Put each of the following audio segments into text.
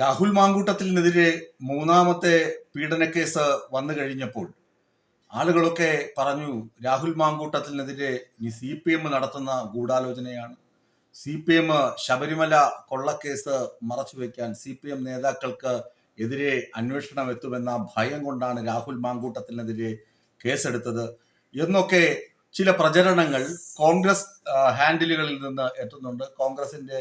രാഹുൽ മാങ്കൂട്ടത്തിനെതിരെ മൂന്നാമത്തെ പീഡനക്കേസ് വന്നു കഴിഞ്ഞപ്പോൾ ആളുകളൊക്കെ പറഞ്ഞു രാഹുൽ മാങ്കൂട്ടത്തിനെതിരെ ഈ CPM നടത്തുന്ന ഗൂഢാലോചനയാണ്. CPM ശബരിമല കൊള്ളക്കേസ് മറച്ചുവെക്കാൻ CPM നേതാക്കൾക്ക് എതിരെ അന്വേഷണം എത്തുമെന്ന ഭയം കൊണ്ടാണ് രാഹുൽ മാങ്കൂട്ടത്തിനെതിരെ കേസെടുത്തത് എന്നൊക്കെ ചില പ്രചരണങ്ങൾ കോൺഗ്രസ് ഹാൻഡിലുകളിൽ നിന്ന് എത്തുന്നുണ്ട്. കോൺഗ്രസിന്റെ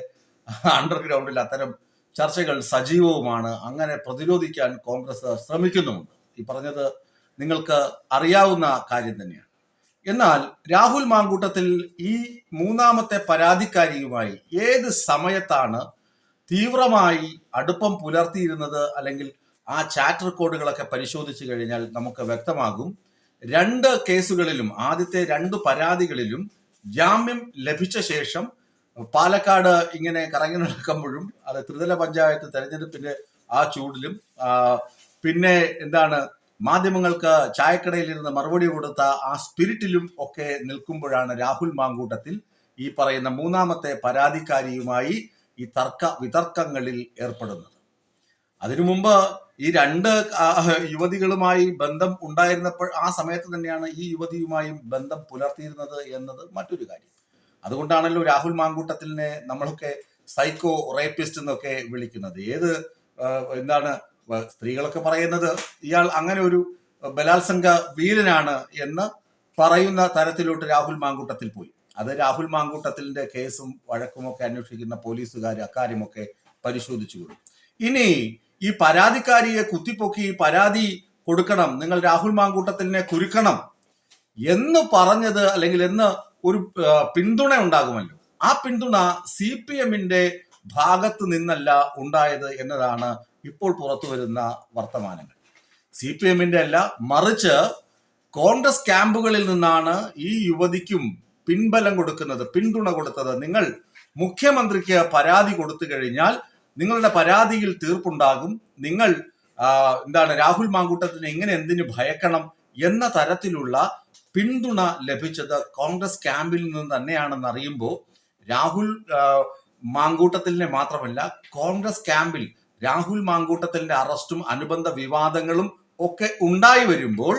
അണ്ടർഗ്രൗണ്ടിൽ അത്തരം ചർച്ചകൾ സജീവവുമാണ്. അങ്ങനെ പ്രതിരോധിക്കാൻ കോൺഗ്രസ് ശ്രമിക്കുന്നുമുണ്ട്. ഈ പറഞ്ഞത് നിങ്ങൾക്ക് അറിയാവുന്ന കാര്യം തന്നെയാണ്. എന്നാൽ രാഹുൽ മാങ്കൂട്ടത്തിൽ ഈ മൂന്നാമത്തെ പരാതിക്കാരിയുമായി ഏത് സമയത്താണ് തീവ്രമായി അടുപ്പം പുലർത്തിയിരുന്നത്, അല്ലെങ്കിൽ ആ ചാറ്റ് റെക്കോർഡുകളൊക്കെ പരിശോധിച്ചു കഴിഞ്ഞാൽ നമുക്ക് വ്യക്തമാകും. രണ്ട് കേസുകളിലും, ആദ്യത്തെ രണ്ട് പരാതികളിലും ജാമ്യം ലഭിച്ച ശേഷം പാലക്കാട് ഇങ്ങനെ കറങ്ങി നടക്കുമ്പോഴും, അത് ത്രിതല പഞ്ചായത്ത് തെരഞ്ഞെടുപ്പിന്റെ ആ ചൂടിലും, പിന്നെ മാധ്യമങ്ങൾക്ക് ചായക്കടയിൽ ഇരുന്ന് മറുപടി കൊടുത്ത ആ സ്പിരിറ്റിലും ഒക്കെ നിൽക്കുമ്പോഴാണ് രാഹുൽ മാങ്കൂട്ടത്തിൽ ഈ പറയുന്ന മൂന്നാമത്തെ പരാതിക്കാരിയുമായി ഈ വിതർക്കങ്ങളിൽ ഏർപ്പെടുന്നത്. അതിനു മുമ്പ് ഈ രണ്ട് യുവതികളുമായി ബന്ധം ഉണ്ടായിരുന്നപ്പോൾ ആ സമയത്ത് തന്നെയാണ് ഈ യുവതിയുമായും ബന്ധം പുലർത്തിയിരുന്നത് എന്നത് മറ്റൊരു കാര്യം. അതുകൊണ്ടാണല്ലോ രാഹുൽ മാങ്കൂട്ടത്തിലിനെ നമ്മളൊക്കെ സൈക്കോ റേപ്പിസ്റ്റ് എന്നൊക്കെ വിളിക്കുന്നത്. സ്ത്രീകളൊക്കെ പറയുന്നത് ഇയാൾ അങ്ങനെ ഒരു ബലാത്സംഗ വീരനാണ് എന്ന് പറയുന്ന തരത്തിലോട്ട് രാഹുൽ മാങ്കൂട്ടത്തിൽ പോയി. അത് രാഹുൽ മാങ്കൂട്ടത്തിന്റെ കേസും വഴക്കുമൊക്കെ അന്വേഷിക്കുന്ന പോലീസുകാർ അക്കാര്യമൊക്കെ പരിശോധിച്ചു കൊടുക്കും. ഇനി ഈ പരാതിക്കാരിയെ കുത്തിപ്പൊക്കി പരാതി കൊടുക്കണം, നിങ്ങൾ രാഹുൽ മാങ്കൂട്ടത്തിനെ കുരുക്കണം എന്ന് പറഞ്ഞത്, അല്ലെങ്കിൽ എന്ന് ഒരു പിന്തുണ ഉണ്ടാകുമല്ലോ, ആ പിന്തുണ CPMന്റെ ഭാഗത്ത് നിന്നല്ല ഉണ്ടായത് എന്നതാണ് ഇപ്പോൾ പുറത്തു വരുന്ന വർത്തമാനങ്ങൾ. CPMന്റെ അല്ല, മറിച്ച് കോൺഗ്രസ് ക്യാമ്പുകളിൽ നിന്നാണ് ഈ യുവതിക്കും പിൻബലം കൊടുക്കുന്നത്, പിന്തുണ കൊടുത്തത്. നിങ്ങൾ മുഖ്യമന്ത്രിക്ക് പരാതി കൊടുത്തു കഴിഞ്ഞാൽ നിങ്ങളുടെ പരാതിയിൽ തീർപ്പുണ്ടാകും, നിങ്ങൾ രാഹുൽ മാങ്കൂട്ടത്തിനെ എന്തിനു ഭയക്കണം എന്ന തരത്തിലുള്ള പിന്തുണ ലഭിച്ചത് കോൺഗ്രസ് ക്യാമ്പിൽ നിന്ന് തന്നെയാണെന്ന് അറിയുമ്പോൾ രാഹുൽ മാങ്കൂട്ടത്തിനെ മാത്രമല്ല, കോൺഗ്രസ് ക്യാമ്പിൽ രാഹുൽ മാങ്കൂട്ടത്തിന്റെ അറസ്റ്റും അനുബന്ധ വിവാദങ്ങളും ഒക്കെ ഉണ്ടായി വരുമ്പോൾ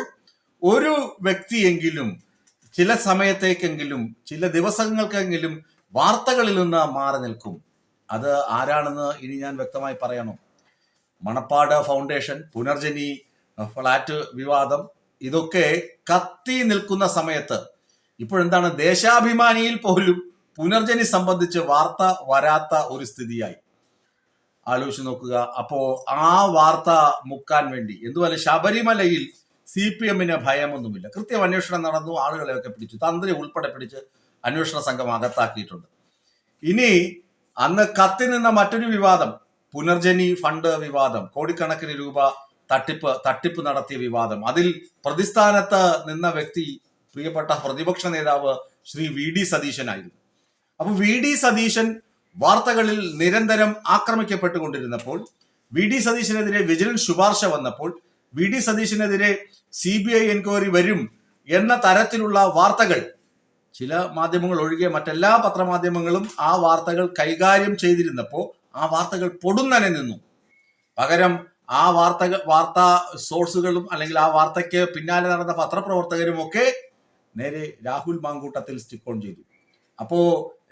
ഒരു വ്യക്തിയെങ്കിലും ചില സമയത്തേക്കെങ്കിലും, ചില ദിവസങ്ങൾക്കെങ്കിലും വാർത്തകളിൽ നിന്ന് മാറി നിൽക്കും. അത് ആരാണെന്ന് ഇനി ഞാൻ വ്യക്തമായി പറയണോ? മണപ്പാട് ഫൗണ്ടേഷൻ, പുനർജനി ഫ്ലാറ്റ് വിവാദം, ഇതൊക്കെ കത്തി നിൽക്കുന്ന സമയത്ത് ഇപ്പോഴെന്താണ് ദേശാഭിമാനിയിൽ പോലും പുനർജനി സംബന്ധിച്ച് വാർത്ത വരാത്ത ഒരു സ്ഥിതിയായി. ആലോചിച്ച് നോക്കുക. അപ്പോ ആ വാർത്ത മുക്കാൻ വേണ്ടി എന്തുപോലെ ശബരിമലയിൽ CPMന് ഭയമൊന്നുമില്ല. കൃത്യം അന്വേഷണം നടന്നു, ആളുകളെയൊക്കെ പിടിച്ചു, തന്ത്രി ഉൾപ്പെടെ പിടിച്ച് അന്വേഷണ സംഘം അകത്താക്കിയിട്ടുണ്ട്. ഇനി അന്ന് കത്തി നിന്ന മറ്റൊരു വിവാദം, പുനർജനി ഫണ്ട് വിവാദം, കോടിക്കണക്കിന് രൂപ തട്ടിപ്പ് നടത്തിയ വിവാദം. അതിൽ പ്രതിസ്ഥാനത്ത് നിന്ന വ്യക്തി പ്രിയപ്പെട്ട പ്രതിപക്ഷ നേതാവ് ശ്രീ VD സതീശനായിരുന്നു. അപ്പൊ VD സതീശൻ വാർത്തകളിൽ നിരന്തരം ആക്രമിക്കപ്പെട്ടുകൊണ്ടിരുന്നപ്പോൾ, VD സതീശനെതിരെ വിജിലൻസ് ശുപാർശ വന്നപ്പോൾ, VD സതീശനെതിരെ CBI എൻക്വയറി വരും എന്ന തരത്തിലുള്ള വാർത്തകൾ ചില മാധ്യമങ്ങൾ ഒഴികെ മറ്റെല്ലാ പത്രമാധ്യമങ്ങളും ആ വാർത്തകൾ കൈകാര്യം ചെയ്തിരുന്നപ്പോൾ ആ വാർത്തകൾ പൊടുന്നനെ നിന്നു. പകരം ആ വാർത്താ സോഴ്സുകളും, അല്ലെങ്കിൽ ആ വാർത്തയ്ക്ക് പിന്നാലെ നടന്ന പത്രപ്രവർത്തകരും ഒക്കെ നേരെ രാഹുൽ മാങ്കൂട്ടത്തിൽ സ്റ്റിക്ക് ഓൺ ചെയ്തു. അപ്പോ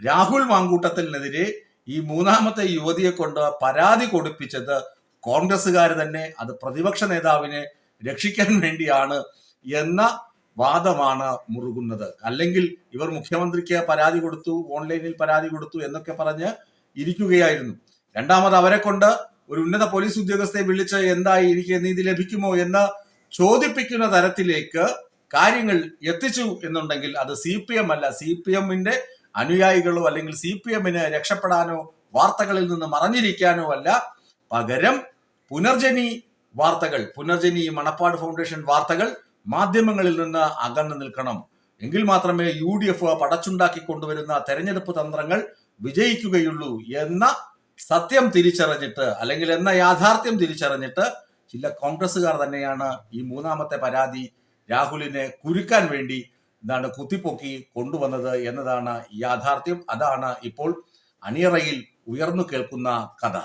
രാഹുൽ മാങ്കൂട്ടത്തിനെതിരെ ഈ മൂന്നാമത്തെ യുവതിയെ കൊണ്ട് പരാതി കൊടുപ്പിച്ചത് കോൺഗ്രസ്സുകാർ തന്നെ. അത് പ്രതിപക്ഷ നേതാവിനെ രക്ഷിക്കാൻ വേണ്ടിയാണ് എന്ന വാദമാണ് മുറുകുന്നത്. അല്ലെങ്കിൽ ഇവർ മുഖ്യമന്ത്രിക്ക് പരാതി കൊടുത്തു, ഓൺലൈനിൽ പരാതി കൊടുത്തു എന്നൊക്കെ പറഞ്ഞ് ഇരിക്കുകയായിരുന്നു. രണ്ടാമത് അവരെ കൊണ്ട് ഒരു ഉന്നത പോലീസ് ഉദ്യോഗസ്ഥയെ വിളിച്ച് എന്തായി, എനിക്ക് നീതി ലഭിക്കുമോ എന്ന് ചോദിപ്പിക്കുന്ന തരത്തിലേക്ക് കാര്യങ്ങൾ എത്തിച്ചു എന്നുണ്ടെങ്കിൽ അത് CPM അല്ല, CPMന്റെ അനുയായികളോ അല്ലെങ്കിൽ CPMന് രക്ഷപ്പെടാനോ വാർത്തകളിൽ നിന്ന് മറഞ്ഞിരിക്കാനോ അല്ല, പകരം പുനർജനി വാർത്തകൾ, പുനർജനി മണപ്പാട് ഫൗണ്ടേഷൻ വാർത്തകൾ മാധ്യമങ്ങളിൽ നിന്ന് അകന്നു നിൽക്കണം. എങ്കിൽ മാത്രമേ UDF പടച്ചുണ്ടാക്കി കൊണ്ടുവരുന്ന തെരഞ്ഞെടുപ്പ് തന്ത്രങ്ങൾ വിജയിക്കുകയുള്ളൂ എന്ന സത്യം തിരിച്ചറിഞ്ഞിട്ട്, അല്ലെങ്കിൽ എന്ന യാഥാർത്ഥ്യം തിരിച്ചറിഞ്ഞിട്ട് ചില കോൺഗ്രസ്സുകാർ തന്നെയാണ് ഈ മൂന്നാമത്തെ പരാതി രാഹുലിനെ കുരുക്കാൻ വേണ്ടി കുത്തിപ്പൊക്കി കൊണ്ടുവന്നത് എന്നതാണ് യാഥാർത്ഥ്യം. അതാണ് ഇപ്പോൾ അണിയറയിൽ ഉയർന്നു കേൾക്കുന്ന കഥ.